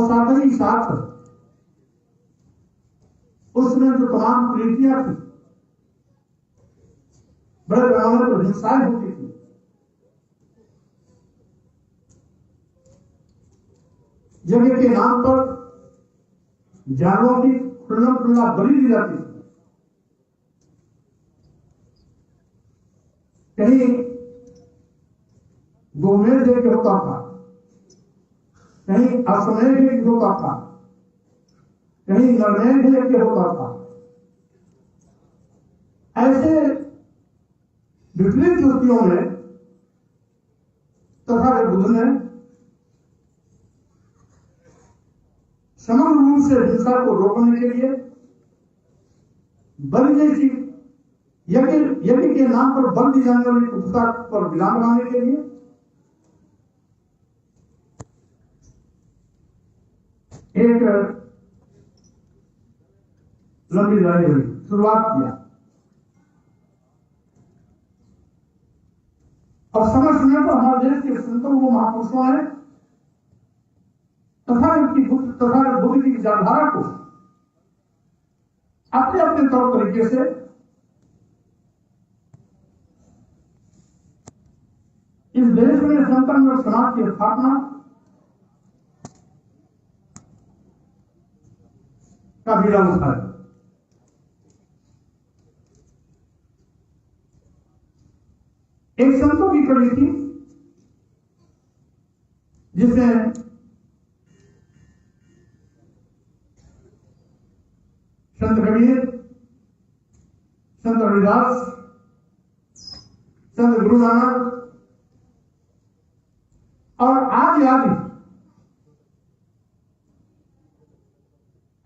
और साथ ही साथ उसमें जो तमाम प्रीतियां थी, बड़े पैमाने पर हिंसाएं होती थी, जगह के नाम पर जानवरों की खुल्ला खुल्ला बलि दी जाती थी। कहीं गोमेध एक होता था, कहीं अश्वमेध एक होता था, कहीं नरमेध एक होता था। ऐसे विपरीत युक्तियों में तथा बुद्ध ने समग्र रूप से हिंसा को रोकने के लिए बलि जैसी यज्ञ के नाम पर बल दी जाने वाली कुत्ता पर विराम लगाने के लिए एक लंबी लड़ाई हुई, शुरुआत किया। और समय समय पर हमारे देश के संतों को, महापुरुषों ने तथा बुद्ध की विचारधारा को अपने अपने तौर तरीके से इस देश में संतन और समाज की स्थापना का बीड़ा उठाया। एक संतों की कड़ी थी जिसमें संत कबीर, संत रविदास, संत गुरु नानक और आदि आदि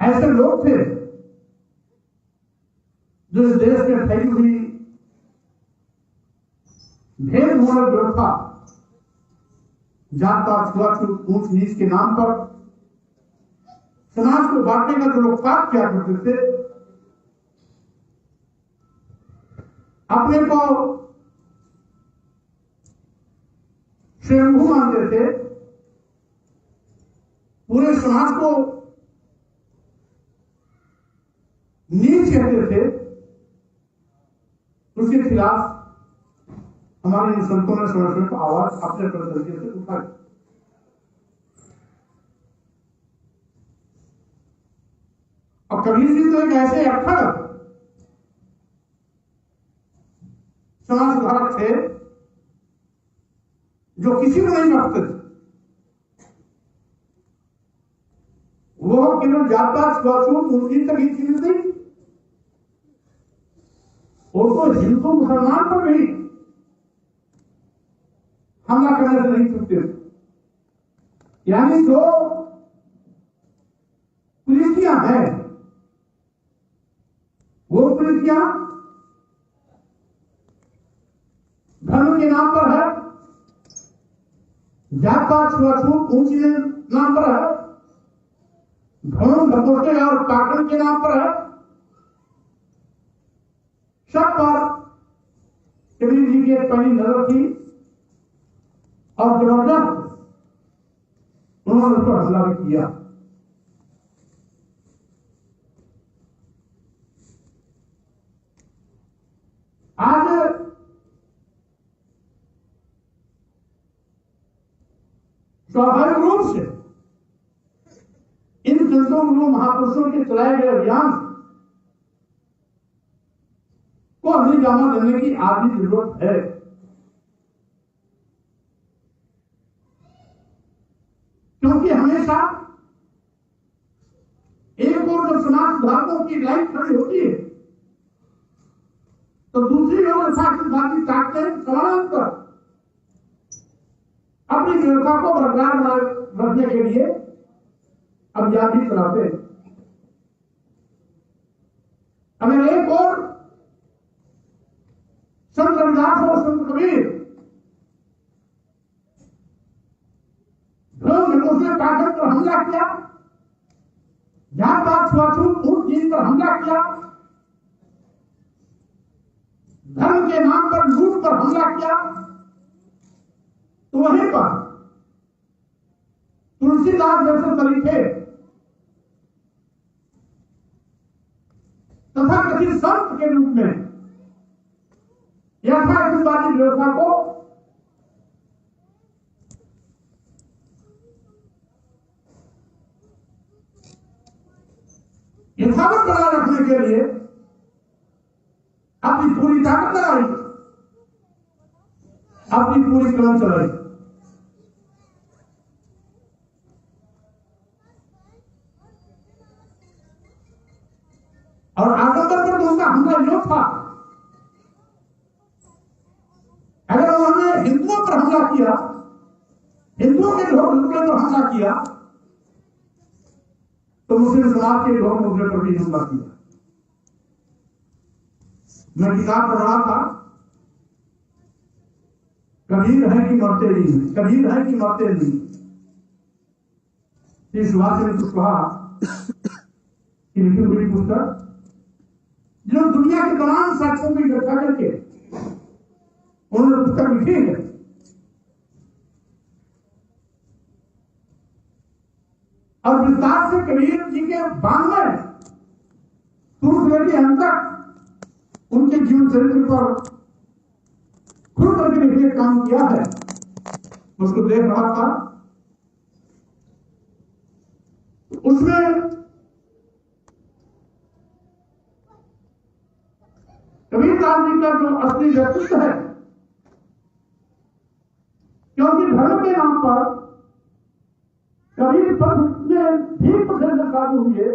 ऐसे लोग थे जो इस देश में फैली हुई भेदभाव व्यवस्था, जात पात, छुआछूत, ऊंच नीच के नाम पर समाज को बांटने का जो लोग पाप किया करते थे, अपने को स्वयंभू मानते थे, पूरे समाज को नीच कहते थे, उसके खिलाफ हमारे इन संतों ने समय पर आवाज अपने अपने तरीके से उठाई। और कबीर जी तो एक ऐसे अक्षर समाज सुधारक थे जो किसी को नहीं रखते थे। वो केवल जात पात, छुआछूत, मुस्लिम तक ही सीमित नहीं, और तो हिंदू मुसलमान पर भी हमला करने से नहीं चूकते थे। यानी जो कुरीतियां हैं वो कुरीतियां धर्म के नाम पर है, जात पात, छुआछूत, ऊंची नाम पर है, भ्रम धपोटे और पाखंड के नाम पर है। सब पर कबीर जी की एक पहली नजर थी और जबरदस्त उन्होंने उस पर हमला भी किया। आज स्वाभाविक रूप से इन संतों गुरु महापुरुषों के चलाए गए अभियान को अंजाम देने की आदि जरूरत है। क्योंकि हमेशा एक ओर जब समाज सुधारकों की लाइन खड़ी होती है तो दूसरी ओर साक्षी ताकतें समानांतर अपनी व्यवस्था को बरकरार रखने के लिए अभियान भी चलाते हैं। अगर एक और संत रविदास और संत कबीर उसने ताकत पर हमला किया, जात पात, छुआछूत, ऊंच नीच पर हमला किया, धर्म के नाम पर लूट पर हमला किया, तो वहीं पर तुलसीदास जैसे सलीखे तथा कथित संत के रूप में यथार्थवादी व्यवस्था को यथावत बनाए रखने के लिए अपनी पूरी ताकत लगाई, अपनी पूरी कलम चलाई। और आगंबर पर तो उनका हमला यो था, अगर उन्होंने हिंदुओं पर हमला किया, हिंदुओं के लोगों पर हमला किया, तो मुस्लिम समाज के लोगों ने उनके पर भी हमला किया। मैं किताब पढ़ रहा था, कबीर है कि मरते नहीं, कबीर है कि मरते नहीं। श्री सुभाष ने कुशवाहा की लिखी हुई पुस्तक, जो दुनिया के तमाम साक्ष्यों को इकट्ठा करके उन्होंने पुस्तक लिखी है। और विस्तार से कबीर जी के 92 शुरू से लेकर अंत तक उनके जीवन चरित्र पर खुद करके लिखने का काम किया है। उसको देख रहा था, उसमें कबीरदास जी का जो असली व्यक्तित्व है, क्योंकि धर्म के नाम पर कबीर पंथ में भी प्रदर्शन लागू हुए,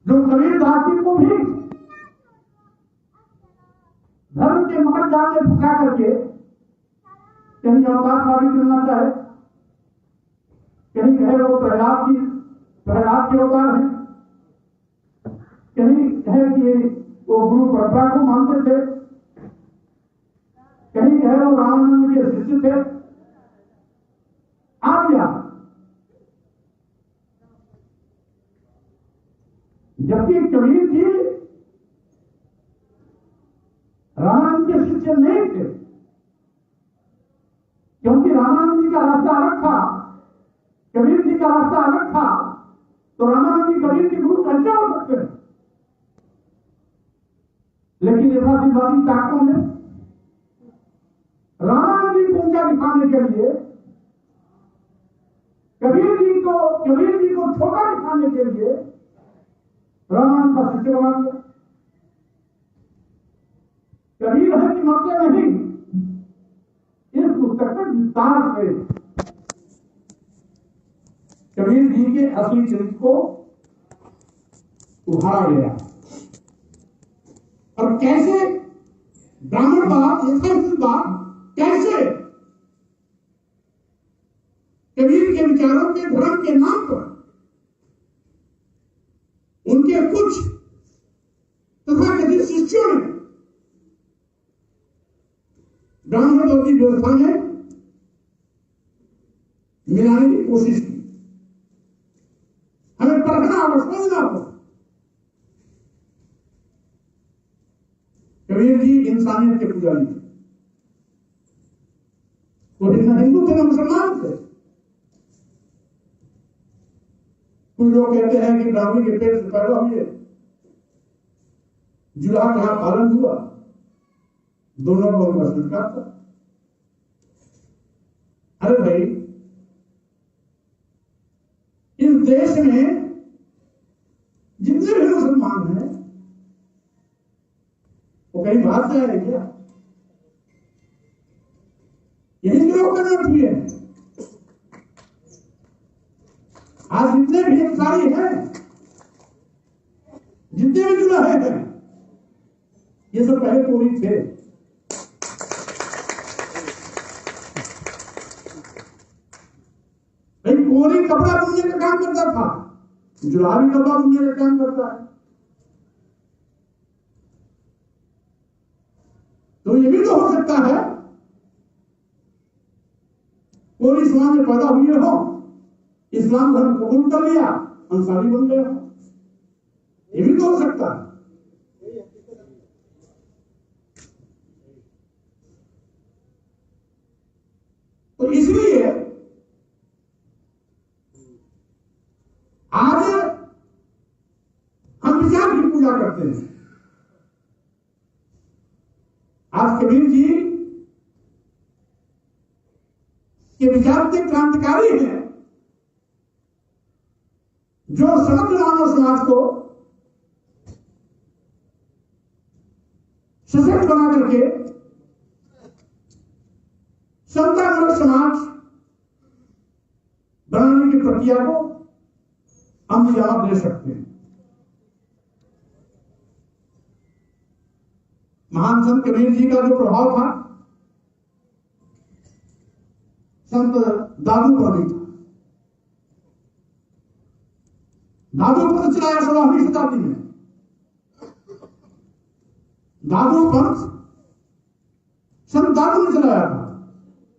जो कबीरदास जी को भी धर्म के मकर जाल में फंसा करके कहीं अवतार साबित करना चाहे, कहीं कहे वो प्रहलाद के अवतार हैं, कहीं कहे कि वो गुरु परंपरा को मानते थे, कहीं कहे वो रामानंद के शिष्य थे। आप क्या, जबकि कबीर जी रामानंद के शिष्य नहीं थे, क्योंकि रामानंद जी का रास्ता अलग था, कबीर जी का रास्ता अलग था। तो रामानंद जी कबीर के गुरु कैसे हो सकते हैं? लेकिन यथार्थवादी ताकतों ने रामानंद जी को ऊंचा दिखाने के लिए कबीर जी को छोटा दिखाने के लिए रामानंद का शिष्य बना दिया। कबीर है कि मरते नहीं, इस पुस्तक में विस्तार से कबीर जी के असली चरित्र को उभारा गया और कैसे ब्राह्मणवाद, यथार्थवाद कैसे कबीर के विचारों के, धर्म के नाम पर उनके कुछ तथाकथित शिष्यों ने ब्राह्मणवादी व्यवस्था में मिलाने की कोशिश की। हमें परखना और समझना होगा। कबीर जी इंसानियत के पुजारी थे, वो न हिंदू थे न मुसलमान थे। कुछ लोग कहते हैं कि ब्राह्मणी के पेट से पैदा हुए, जुलाहा कहां पालन हुआ, दोनों को उनका संस्कार था। अरे भाई, इस देश में जितने भी मुसलमान हैं वो कहीं बाहर से आए क्या? यही लोग कन्वर्ट हुए हैं। आज जितने भी अंसारी हैं, जितने भी जुलाहे हैं, ये सब पहले कोरी थे। भाई कोरी कपड़ा बुनने का काम करता था, जुलाहा भी कपड़ा बुनने का काम करता है। तो ये भी तो हो सकता है कोरी समाज में पैदा हुए हो, इस्लाम धर्म कबूल कर लिया, अंसारी बन गए हो, ये भी तो हो सकता है। तो इसलिए के विचार के क्रांतिकारी हैं, जो समग्र मानव समाज को सशक्त बना करके समतामूलक समाज बनाने की प्रक्रिया को अमलीजामा दे सकते हैं। महान संत कबीर जी का जो प्रभाव था संत दादू पर भी था। दादू पंथ चलाया 16वीं शताब्दी में। दादू पंथ संत दादू ने चलाया था,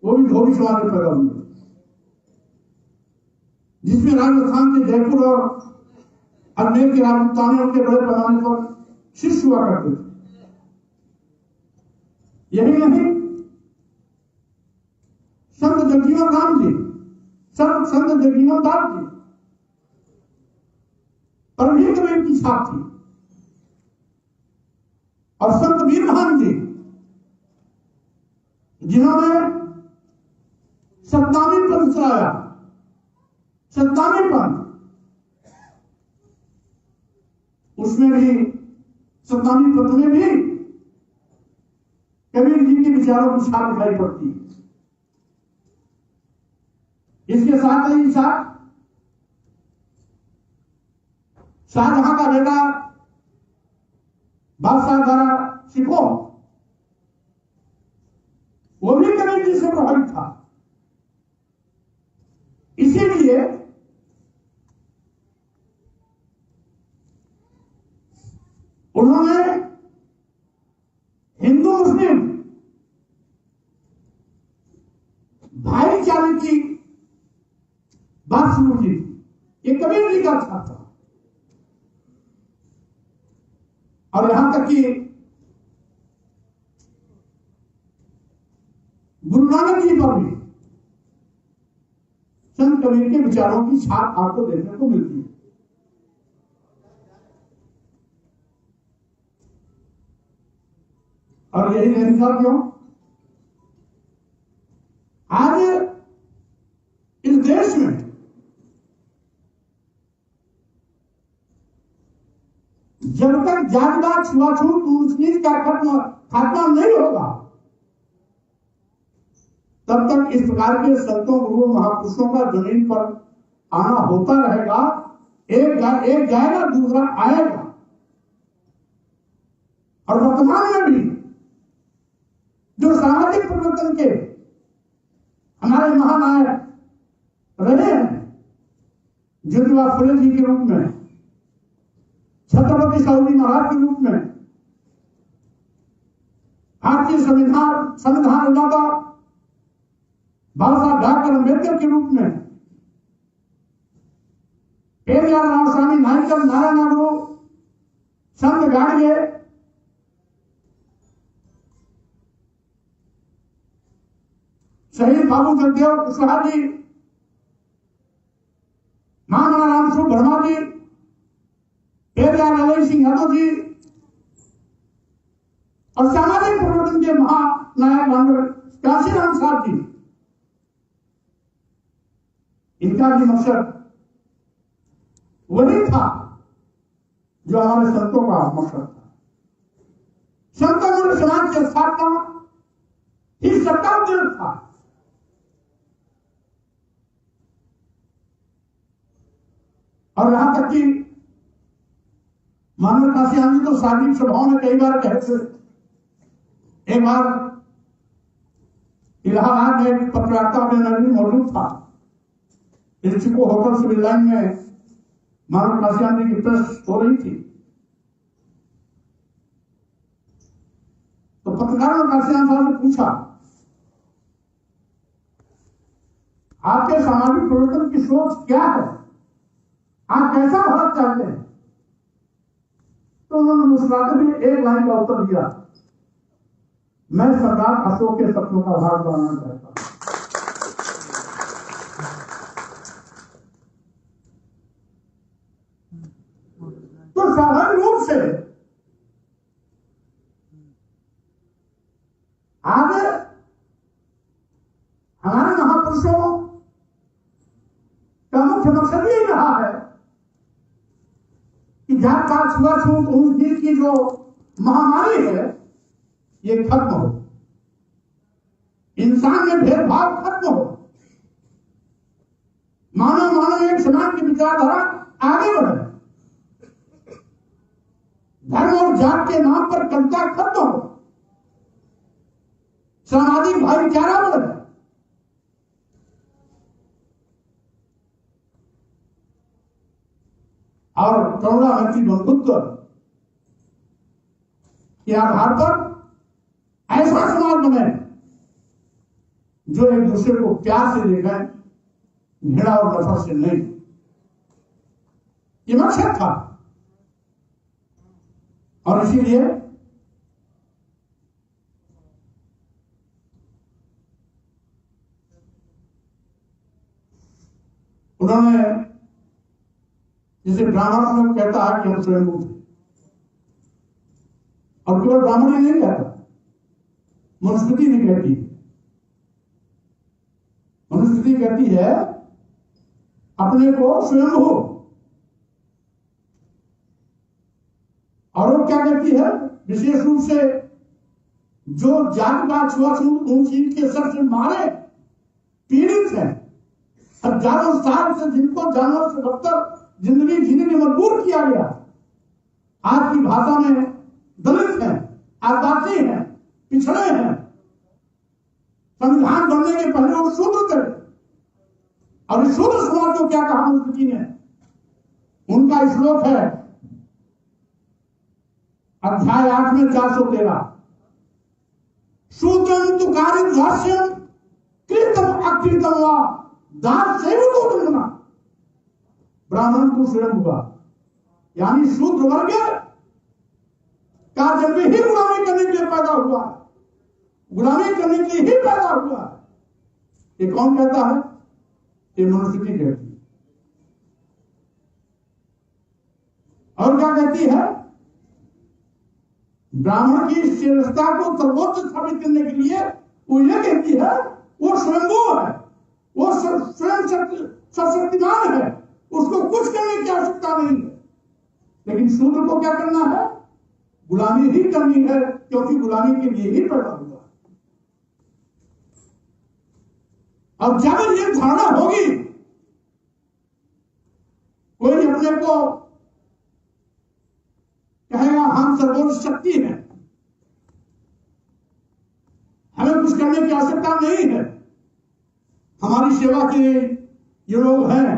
वो भी धोबी समाज में पैदा हुए, जिसमें राजस्थान के जयपुर और अजमेर के राजपूताने उनके बड़े पैमाने पर शिष्य हुआ करते थे। यही नहीं, संत जगजीवन राम जी, संत जगजीवन दास जी पर भी कबीर की छाप थी। और संत वीरभान जी, जिन्होंने सत्तावी पंथ चलाया, सत्तावी पंथ, उसमें भी सत्तावी पंथ में भी कबीर जी के विचारों की छाप दिखाई पड़ती है। इसके साथ ही साथ शाहजहां का बेटा बादशाह द्वारा सिखो, वो भी कबीर जी से प्रभावित था। इसीलिए उन्होंने हिंदू मुस्लिम भाईचारे की बात शुरू की। ये कबीर जी का था। और यहां तक कि गुरु नानक जी पर भी संत कबीर के विचारों की छाप आपको देखने को मिलती है। और यही नहीं था क्यों, आज इस देश में जब तक जातिवाद, छुआछूत, ऊंच-नीच का खात्मा नहीं होगा, तब तक इस प्रकार के संतों, गुरुओं, महापुरुषों का जमीन पर आना होता रहेगा। एक जाएगा, दूसरा आएगा। और वर्तमान में भी जो सामाजिक परिवर्तन के हमारे महानायक रहे हैं, ज्योतिबा फुले जी के रूप में, छत्रपति शिवाजी महाराज के रूप में, भारतीय संविधान निर्माता बाबा साहब डॉक्टर अम्बेडकर के रूप में, पेरियार रामस्वामी नायकर, नारायण नागरू, संत गाड़गे, शहीद बाबू जगदेव कुशवाहा जी, मानव राम स्वरूप वर्मा जी, पेरियार ललन सिंह यादव जी और सामाजिक परिवर्तन के महानायक डॉक्टर काशीराम साहब जी, इनका भी मकसद वही था जो हमारे संतों का मकसद था। संतमूलक समाज की स्थापना ही सबका उद्देश्य था। और यहां तक कि मानव काशियान जी तो सार्वजनिक सभाओं में कई बार कहते, एक बार इलाहाबाद में एक पत्रकारिता में मौजूद था, चिको होटल सिविल लाइन में मानव काशियान जी की प्रेस हो रही थी, तो पत्रकारों ने काशियान साहब से पूछा, आपके सामाजिक परिवर्तन की सोच क्या है, आप कैसा भारत चाहते हैं? तो उन्होंने मुस्कुराते हुए एक लाइन का उत्तर दिया, मैं सरदार अशोक के सपनों का भारत बनाना चाहता हूं। तो स्वाभाविक रूप से आज हमारे महापुरुषों का मुख्य मकसद यही रहा है कि जात पात छुआछूत ऊंच नीच की जो महामारी है ये खत्म हो, इंसान में भेदभाव खत्म हो, मानव मानव एक समान की विचारधारा आगे बढ़े, धर्म और जात के नाम पर कविता खत्म हो, सामाजिक भाईचारा बढ़े। और करुणामूर्ति बंधुत्व के आधार पर ऐसा समाज बने जो एक दूसरे को प्यार से देखें, घृणा और नफरत से नहीं। ये मकसद था और इसीलिए उन्होंने, जैसे ब्राह्मण लोग कहता है कि हम स्वयंभू थे, और केवल ब्राह्मण ही नहीं कहता, मनुस्मृति भी कहती है। मनुस्मृति कहती है अपने को स्वयंभू, और वो क्या कहती है, विशेष रूप से जो जाति पात छुआछूत ऊंच नीच के सर से मारे पीड़ित हैं, हजारों साल से जिनको जानवर से बदतर जिंदगी जीने में मजबूर किया गया, आज की भाषा में दलित हैं, आदिवासी हैं, पिछड़े हैं, संविधान बनने के पहले वो शूद्र थे, और इस शूद्र समाज को क्या कहा मनुस्मृति ने, उनका श्लोक है अध्याय 8 में 413, शूद्रम तु कारित भाष्यम कृतम अकृतम वा दास सेवको बनना, ब्राह्मण को स्वयं हुआ, यानी शूद्र वर्ग का जन्म ही गुलामी करने के लिए पैदा हुआ, गुलामी करने के लिए ही पैदा हुआ। ये कौन कहता है? ये मनुस्मृति कहती है। और क्या कहती है? ब्राह्मण की श्रेष्ठता को सर्वोच्च साबित करने के लिए वो ये कहती है वो स्वयंभू है, वो स्वयं सशक्तिमान है, उसको कुछ करने की आवश्यकता नहीं है। लेकिन शूद्र को क्या करना है? गुलामी ही करनी है, क्योंकि गुलामी के लिए ही पैदा हुआ। अब जब ये धारणा होगी, कोई अपने को कहेगा हम सर्वोच्च शक्ति हैं, हमें कुछ करने की आवश्यकता नहीं है, हमारी सेवा के लिए ये लोग हैं,